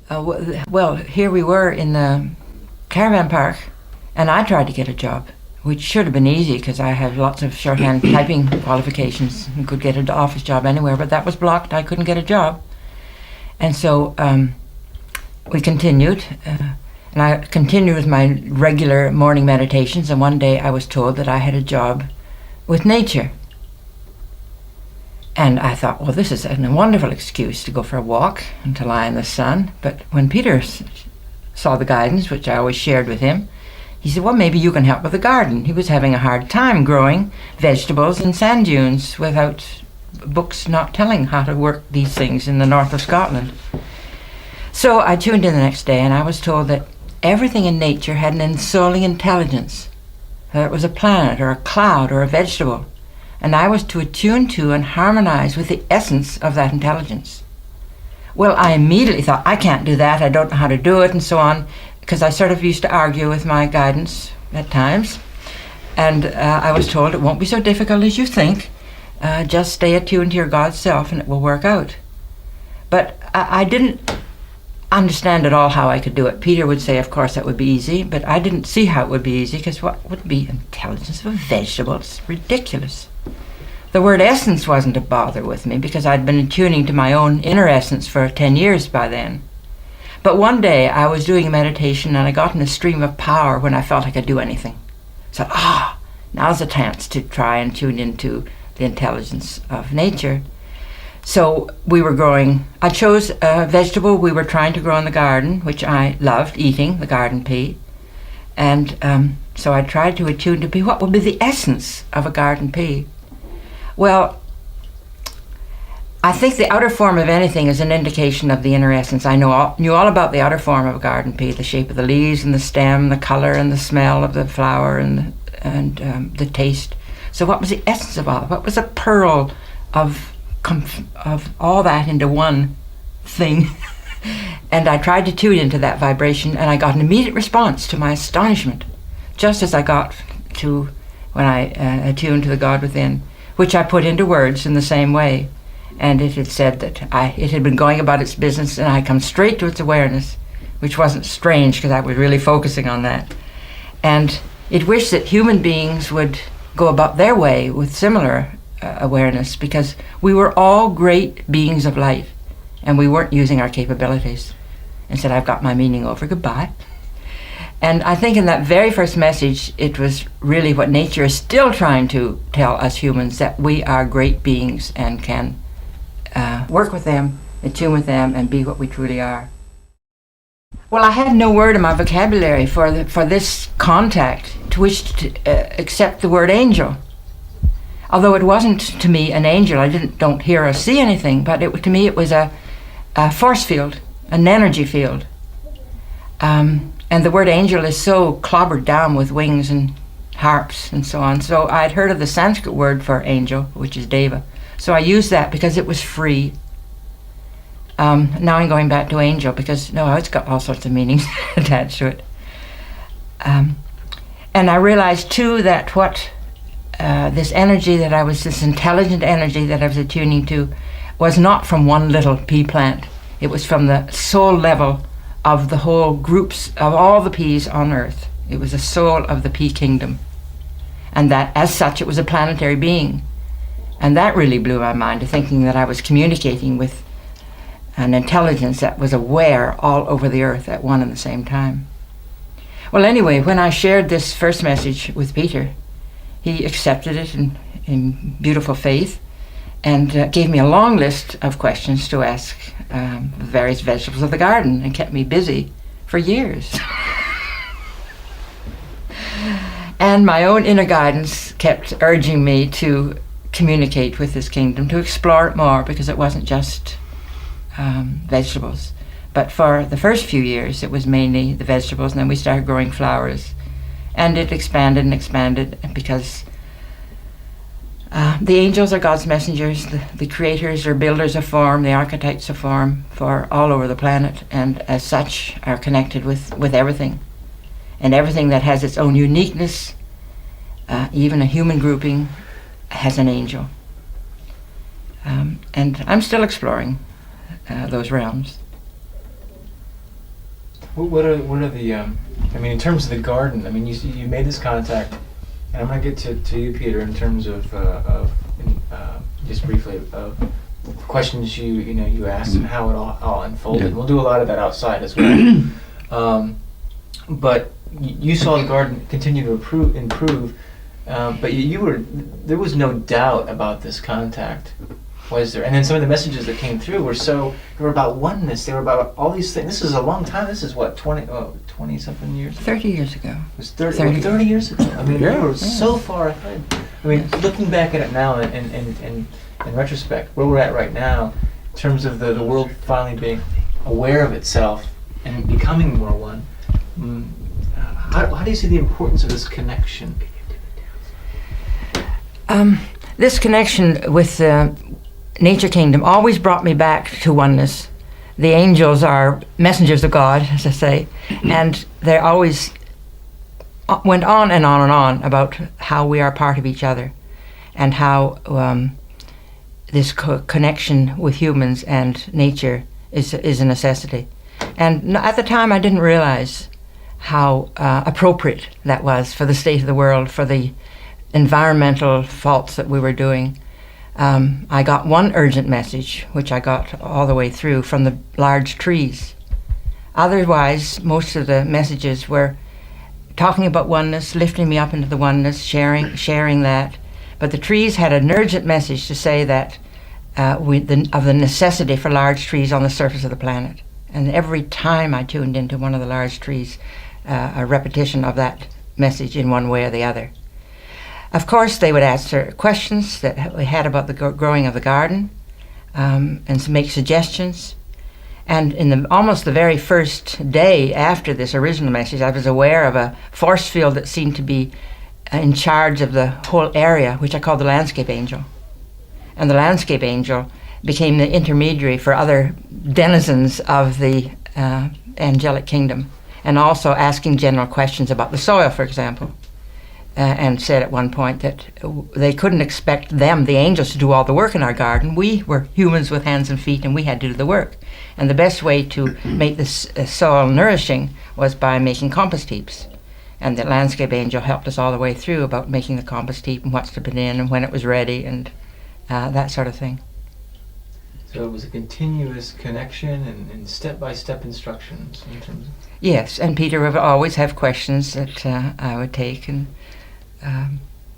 Well, here we were in the caravan park, and I tried to get a job, which should have been easy because I had lots of shorthand typing qualifications and could get an office job anywhere, but that was blocked. I couldn't get a job. And so we continued, and I continued with my regular morning meditations, and one day I was told that I had a job with nature. And I thought, well, this is a wonderful excuse to go for a walk and to lie in the sun. But when Peter saw the guidance, which I always shared with him, he said, well, maybe you can help with the garden. He was having a hard time growing vegetables in sand dunes without books not telling how to work these things in the north of Scotland. So I tuned in the next day, and I was told that everything in nature had an ensouling intelligence, that it was a planet or a cloud or a vegetable, and I was to attune to and harmonize with the essence of that intelligence. Well, I immediately thought, I can't do that, I don't know how to do it, and so on, because I sort of used to argue with my guidance at times. And I was told, it won't be so difficult as you think, just stay attuned to your God's self and it will work out. But I didn't understand at all how I could do it. Peter would say, of course, that would be easy, but I didn't see how it would be easy, because what would be intelligence of a vegetable? It's ridiculous. The word essence wasn't a bother with me, because I'd been attuning to my own inner essence for 10 years by then. But one day I was doing a meditation and I got in a stream of power when I felt I could do anything. So, now's the chance to try and tune into the intelligence of nature. So we were growing, I chose a vegetable we were trying to grow in the garden, which I loved eating, the garden pea. And so I tried to attune to what would be the essence of a garden pea. Well, I think the outer form of anything is an indication of the inner essence. I knew all about the outer form of a garden pea, the shape of the leaves and the stem, the color and the smell of the flower and the taste. So what was the essence of all? What was a pearl of all that into one thing? And I tried to tune into that vibration, and I got an immediate response to my astonishment, just as I got to when I attuned to the God within, which I put into words in the same way. And it had said that it had been going about its business, and I come straight to its awareness, which wasn't strange because I was really focusing on that. And it wished that human beings would go about their way with similar awareness, because we were all great beings of light, and we weren't using our capabilities. And said, I've got my meaning over, goodbye. And I think in that very first message, it was really what nature is still trying to tell us humans, that we are great beings and can work with them, attune with them, and be what we truly are. Well, I had no word in my vocabulary for this contact to which to accept the word angel. Although it wasn't to me an angel, I don't hear or see anything, but to me it was a force field, an energy field. And the word angel is so clobbered down with wings and harps and so on. So I'd heard of the Sanskrit word for angel, which is deva. So I used that because it was free. Now I'm going back to angel because, no, it's got all sorts of meanings attached to it. And I realized too that what this energy that this intelligent energy that I was attuning to was not from one little pea plant. It was from the soul level of the whole groups of all the peas on earth. It was the soul of the pea kingdom. And that as such it was a planetary being. And that really blew my mind, to thinking that I was communicating with an intelligence that was aware all over the earth at one and the same time. Well, anyway, when I shared this first message with Peter, he accepted it in beautiful faith, and gave me a long list of questions to ask various vegetables of the garden, and kept me busy for years. And my own inner guidance kept urging me to communicate with this kingdom, to explore it more, because it wasn't just vegetables. But for the first few years, it was mainly the vegetables, and then we started growing flowers. And it expanded and expanded, because the angels are God's messengers, the creators or builders of form, the architects of form for all over the planet, and as such are connected with everything. And everything that has its own uniqueness, even a human grouping, has an angel. And I'm still exploring those realms. What are the I mean, in terms of the garden, I mean, you made this contact, and I'm going to get to you, Peter, in terms of just briefly of questions you asked and how it all unfolded. Yeah. We'll do a lot of that outside as well. But you saw the garden continue to improve, but there was no doubt about this contact, was there? And then some of the messages that came through were about oneness. They were about all these things. This is a long time. This is what, 20 something years ago? 30 years ago. It was 30 years ago. I mean, we were so far ahead. I mean, looking back at it now and in retrospect, where we're at right now, in terms of the world finally being aware of itself and becoming more one, how do you see the importance of this connection? This connection with the nature kingdom always brought me back to oneness. The angels are messengers of God, as I say, and they always went on and on and on about how we are part of each other and how this connection with humans and nature is a necessity. And at the time I didn't realize how appropriate that was for the state of the world, for the environmental faults that we were doing. I got one urgent message, which I got all the way through, from the large trees. Otherwise, most of the messages were talking about oneness, lifting me up into the oneness, sharing that. But the trees had an urgent message to say that of the necessity for large trees on the surface of the planet. And every time I tuned into one of the large trees, a repetition of that message in one way or the other. Of course, they would answer questions that we had about the growing of the garden, and make suggestions. And in almost the very first day after this original message, I was aware of a force field that seemed to be in charge of the whole area, which I called the landscape angel. And the landscape angel became the intermediary for other denizens of the angelic kingdom, and also asking general questions about the soil, for example. And said at one point that they couldn't expect them, the angels, to do all the work in our garden. We were humans with hands and feet, and we had to do the work. And the best way to make the soil nourishing was by making compost heaps. And the landscape angel helped us all the way through about making the compost heap and what's to put in and when it was ready and that sort of thing. So it was a continuous connection and step-by-step instructions in terms of... Yes, and Peter would always have questions that I would take and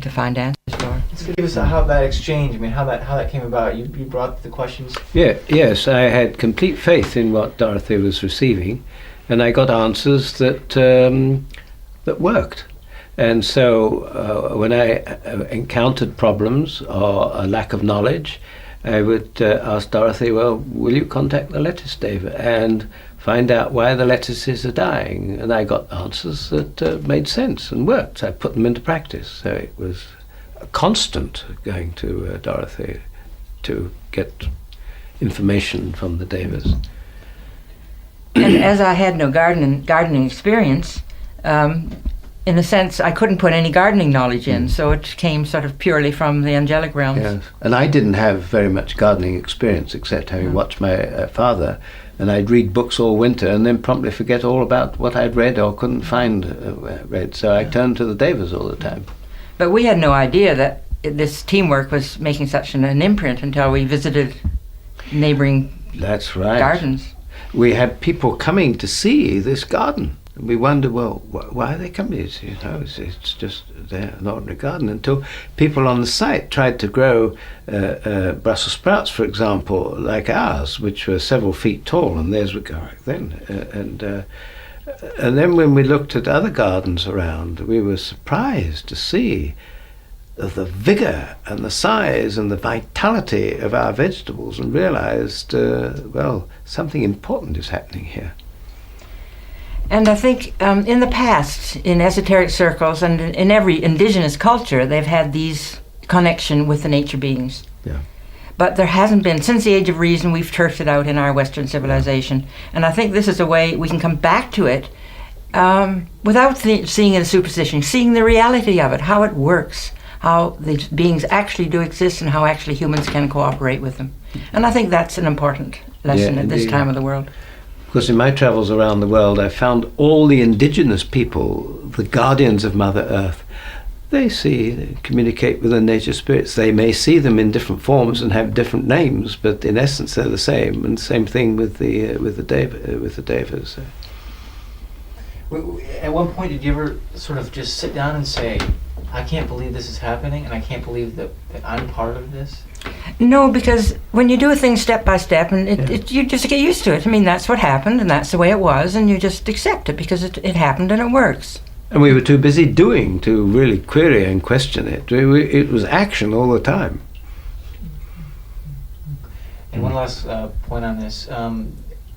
to find answers for. Let's give us how that exchange. I mean, how that came about. You brought the questions. Yes, I had complete faith in what Dorothy was receiving, and I got answers that worked. And so when I encountered problems or a lack of knowledge, I would ask Dorothy, well, will you contact the lettuce David and find out why the lettuces are dying? And I got answers that made sense and worked. I put them into practice. So it was a constant going to Dorothy to get information from the Devas. And as I had no gardening experience, in a sense, I couldn't put any gardening knowledge in, so it came sort of purely from the angelic realms. Yes, and I didn't have very much gardening experience except having watched my father, and I'd read books all winter and then promptly forget all about what I'd read or couldn't find read, so I turned to the Devas all the time. But we had no idea that this teamwork was making such an imprint until we visited neighboring That's right. gardens. We had people coming to see this garden. We wonder, well, why are they coming? It's just an ordinary garden. Until people on the site tried to grow Brussels sprouts, for example, like ours, which were several feet tall, and theirs would go like then. And then when we looked at other gardens around, we were surprised to see the vigor and the size and the vitality of our vegetables, and realized, well, something important is happening here. And I think in the past, in esoteric circles and in every indigenous culture, they've had these connection with the nature beings. Yeah. But there hasn't been, since the Age of Reason, we've turfed it out in our Western civilization. And I think this is a way we can come back to it without seeing it as superstition, seeing the reality of it, how it works, how these beings actually do exist and how actually humans can cooperate with them. And I think that's an important lesson at this time of the world. Because in my travels around the world, I found all the indigenous people, the guardians of Mother Earth, they communicate with the nature spirits. They may see them in different forms and have different names, but in essence they're the same. And same thing with the devas. At one point, did you ever sort of just sit down and say, I can't believe this is happening, and I can't believe that I'm part of this? No, because when you do a thing step by step, and you just get used to it. I mean, that's what happened, and that's the way it was, and you just accept it because it happened and it works. And we were too busy doing to really query and question it. It was action all the time. And one last point on this. In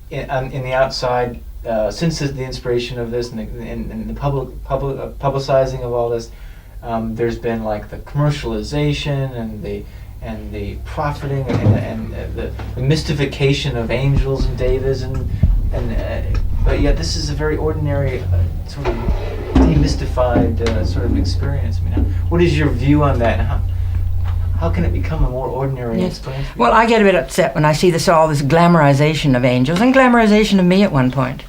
the outside, since the inspiration of this and the publicizing of all this, there's been like the commercialization and the profiting and the mystification of angels and devas but yet this is a very ordinary sort of demystified sort of experience. I mean, what is your view on that? And how can it become a more ordinary experience? Well, I get a bit upset when I see all this glamorization of angels and glamorization of me at one point.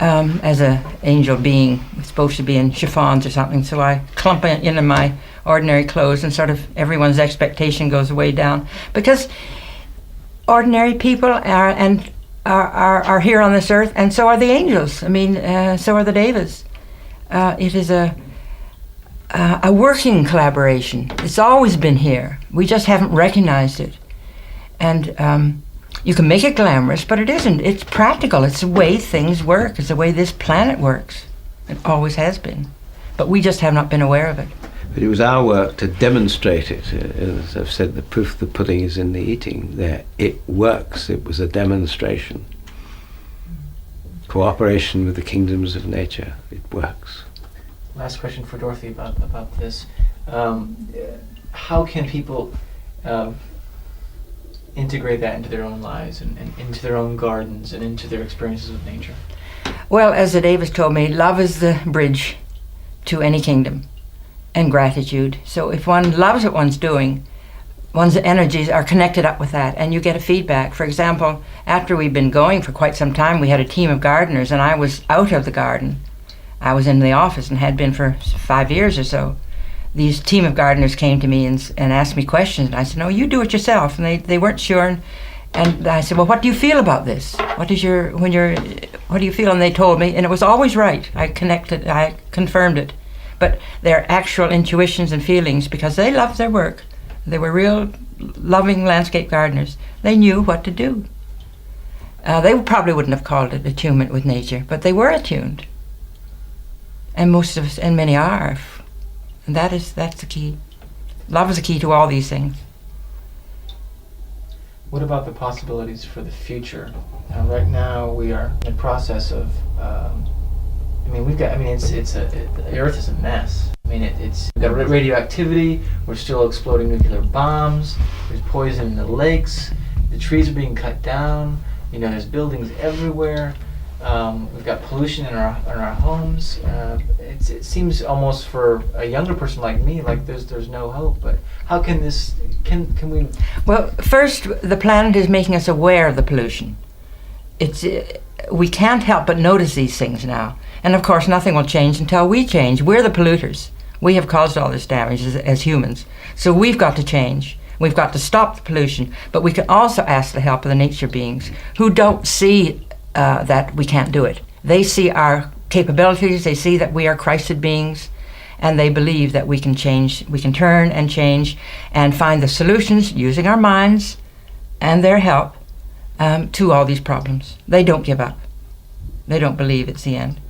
As a angel being supposed to be in chiffons or something, so I clump in my ordinary clothes and sort of everyone's expectation goes way down. Because ordinary people are here on this earth, and so are the angels. I mean, so are the devas. It is a working collaboration. It's always been here. We just haven't recognized it. And you can make it glamorous, but it isn't. It's practical. It's the way things work. It's the way this planet works. It always has been. But we just have not been aware of it. But it was our work to demonstrate it. As I've said, the proof of the pudding is in the eating. There, it works. It was a demonstration. Cooperation with the kingdoms of nature. It works. Last question for Dorothy about this. How can people integrate that into their own lives and into their own gardens and into their experiences with nature? Well, as the Devas told me, love is the bridge to any kingdom, and gratitude. So if one loves what one's doing, one's energies are connected up with that, and you get a feedback. For example, after we've been going for quite some time, we had a team of gardeners, and I was out of the garden. I was in the office and had been for 5 years or so. These team of gardeners came to me and asked me questions, and I said, no, you do it yourself. And they weren't sure, and I said, well, what do you feel about this? What do you feel? And they told me, and it was always right. I confirmed it. But their actual intuitions and feelings, because they loved their work. They were real loving landscape gardeners. They knew what to do. They probably wouldn't have called it attunement with nature, but they were attuned. And most of us, and many are. And that's the key. Love is the key to all these things. What about the possibilities for the future? Right now we are in the process of the Earth is a mess. I mean, we've got radioactivity, we're still exploding nuclear bombs, there's poison in the lakes, the trees are being cut down, there's buildings everywhere, we've got pollution in our homes. It seems almost for a younger person like me, like there's no hope, but how can we... Well, first, the planet is making us aware of the pollution. We can't help but notice these things now. And of course, nothing will change until we change. We're the polluters. We have caused all this damage as humans. So we've got to change. We've got to stop the pollution. But we can also ask the help of the nature beings who don't see that we can't do it. They see our capabilities. They see that we are Christed beings. And they believe that we can change. We can turn and change and find the solutions using our minds and their help to all these problems. They don't give up. They don't believe it's the end.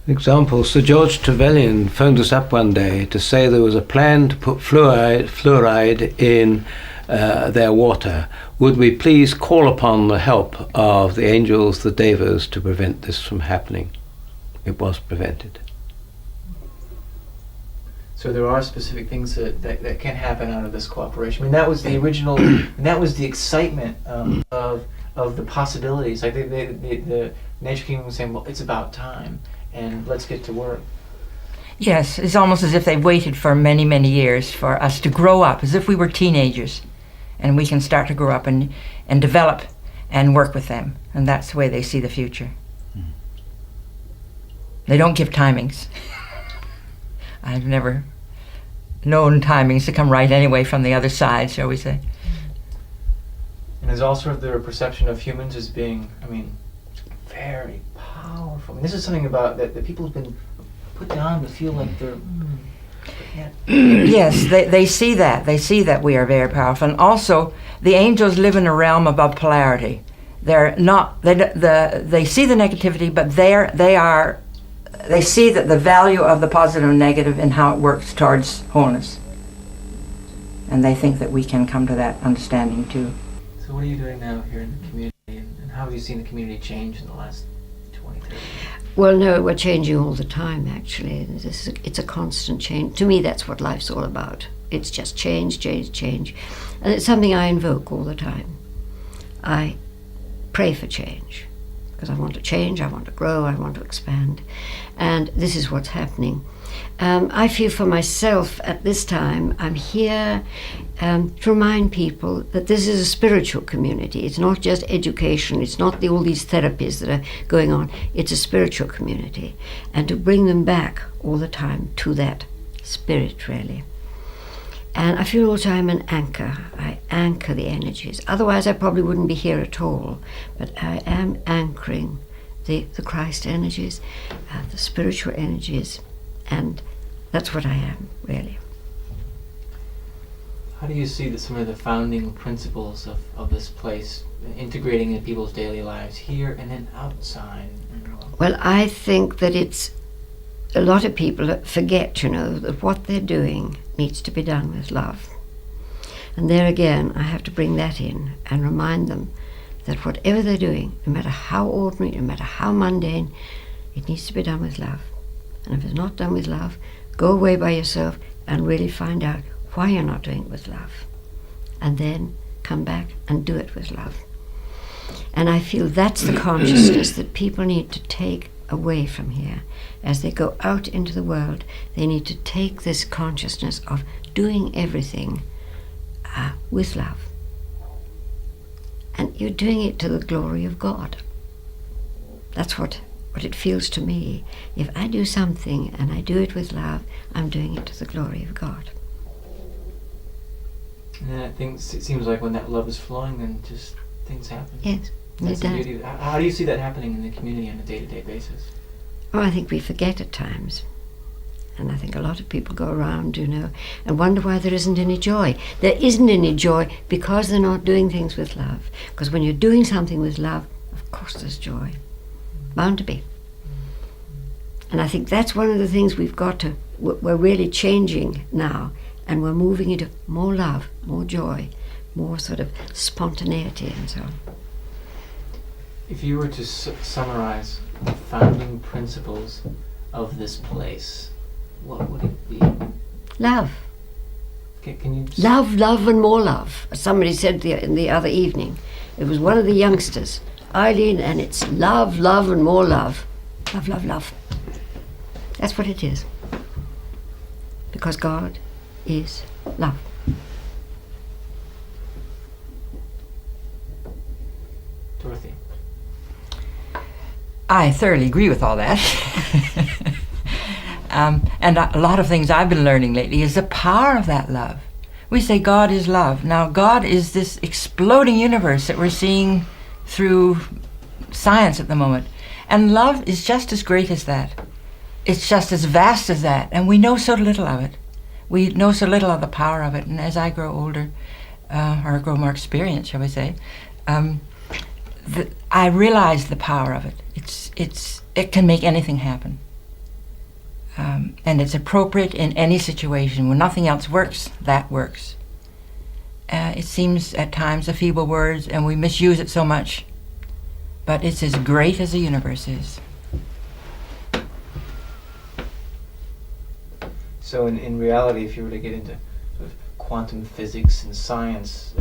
Example, Sir George Trevelyan phoned us up one day to say there was a plan to put fluoride in their water. Would we please call upon the help of the angels, the devas, to prevent this from happening? It was prevented. So there are specific things that can happen out of this cooperation. I mean, that was the original, and that was the excitement of the possibilities. Like the Nature Kingdom was saying, well, it's about time, and let's get to work. Yes, it's almost as if they've waited for many, many years for us to grow up, as if we were teenagers, and we can start to grow up and develop and work with them. And that's the way they see the future. They don't give timings. I've never known timings to come right anyway from the other side, shall we say. And there's also their perception of humans as being, I mean, very powerful. I mean, this is something about that people have been put down to feel like they're... Yes, they see that. They see that we are very powerful. And also, the angels live in a realm above polarity. They're not, they see the negativity, but they see that the value of the positive and negative and how it works towards wholeness. And they think that we can come to that understanding too. So what are you doing now here in the community, and how have you seen the community change in the last 20, 30 years? Well, no, we're changing all the time, actually. It's a constant change. To me, that's what life's all about. It's just change, change, change. And it's something I invoke all the time. I pray for change, because I want to change, I want to grow, I want to expand. And this is what's happening. I feel for myself at this time, I'm here to remind people that this is a spiritual community. It's not just education, it's not all these therapies that are going on. It's a spiritual community. And to bring them back all the time to that spirit, really. And I feel also I'm an anchor. I anchor the energies. Otherwise I probably wouldn't be here at all. But I am anchoring the Christ energies, the spiritual energies, and that's what I am, really. How do you see some of the founding principles of this place integrating in people's daily lives here and then outside? Well, I think that it's a lot of people forget, that what they're doing needs to be done with love. And there again, I have to bring that in and remind them that whatever they're doing, no matter how ordinary, no matter how mundane, it needs to be done with love. And if it's not done with love, go away by yourself and really find out why you're not doing it with love. And then come back and do it with love. And I feel that's the consciousness that people need to take away from here. As they go out into the world, they need to take this consciousness of doing everything with love. And you're doing it to the glory of God. That's what it feels to me. If I do something and I do it with love, I'm doing it to the glory of God. And then I think it seems like when that love is flowing, then just things happen. Yes, That's it the does. beauty. How do you see that happening in the community on a day-to-day basis? Oh, I think we forget at times. And I think a lot of people go around, and wonder why there isn't any joy. There isn't any joy because they're not doing things with love. Because when you're doing something with love, of course there's joy. Bound to be. And I think that's one of the things we're really changing now. And we're moving into more love, more joy, more sort of spontaneity and so on. If you were to summarize the founding principles of this place, what would it be? Love. Can you Love, love and more love. As somebody said in the other evening. It was one of the youngsters, Eileen, and it's love, love and more love. Love, love, love. That's what it is. Because God is love. Dorothy? I thoroughly agree with all that. And a lot of things I've been learning lately is the power of that love. We say God is love. Now God is this exploding universe that we're seeing through science at the moment. And love is just as great as that. It's just as vast as that. And we know so little of it. We know so little of the power of it. And as I grow older, or grow more experienced, shall we say, I realize the power of it. It can make anything happen. And it's appropriate in any situation. When nothing else works, that works. It seems at times a feeble word, and we misuse it so much. But it's as great as the universe is. So in reality, if you were to get into sort of quantum physics and science,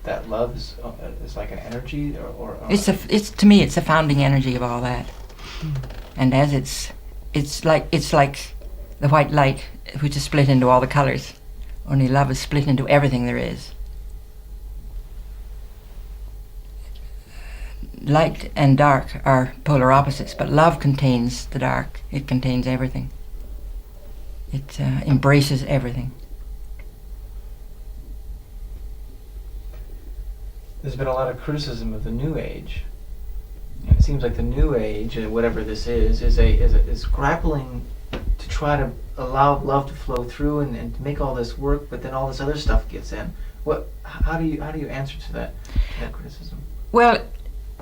that love is like an energy, or It's to me, it's the founding energy of all that. And as it's like the white light, which is split into all the colors. Only love is split into everything there is. light and dark are polar opposites, but love contains the dark. It contains everything. It embraces everything. There's been a lot of criticism of the New Age, and it seems like the New Age, whatever this is grappling to try to allow love to flow through and to make all this work, but then all this other stuff gets in. How do you answer to that criticism? Well,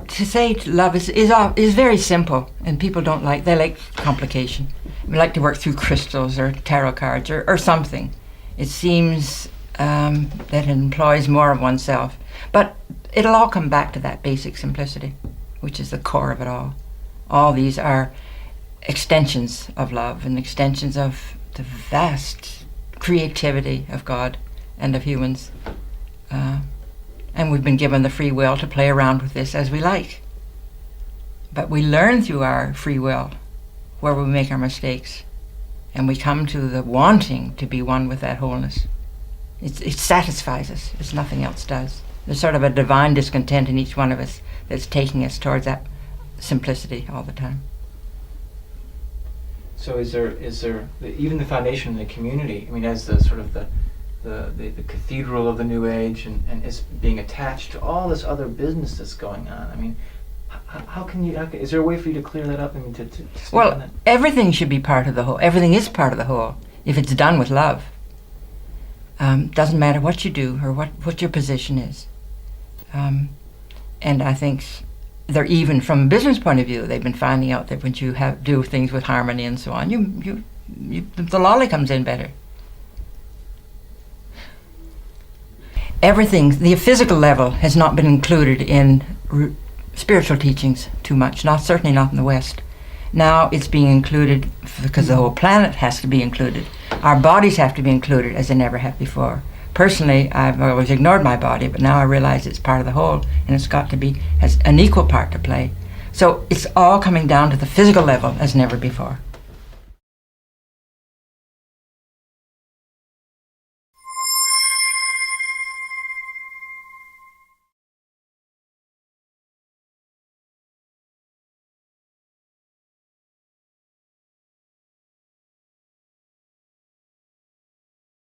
to say love is very simple, and people they like complication. We like to work through crystals or tarot cards or something. It seems that it employs more of oneself. But it'll all come back to that basic simplicity, which is the core of it all. All these are extensions of love and extensions of the vast creativity of God and of humans. And we've been given the free will to play around with this as we like. But we learn through our free will where we make our mistakes, and we come to the wanting to be one with that wholeness. It satisfies us as nothing else does. There's sort of a divine discontent in each one of us that's taking us towards that simplicity all the time. So is there even the foundation in the community, I mean, as the sort of the cathedral of the New Age and is being attached to all this other business that's going on? I mean, is there a way for you to clear that up? I mean, to speak on that? Everything should be part of the whole. Everything is part of the whole if it's done with love. Doesn't matter what you do or what your position is. And I think they're even from a business point of view, they've been finding out that when you do things with harmony and so on, the lolly comes in better. Everything, the physical level has not been included in spiritual teachings too much, certainly not in the West. Now it's being included because the whole planet has to be included. Our bodies have to be included as they never have before. Personally, I've always ignored my body, but now I realize it's part of the whole, and it's got to be, has an equal part to play. So it's all coming down to the physical level as never before.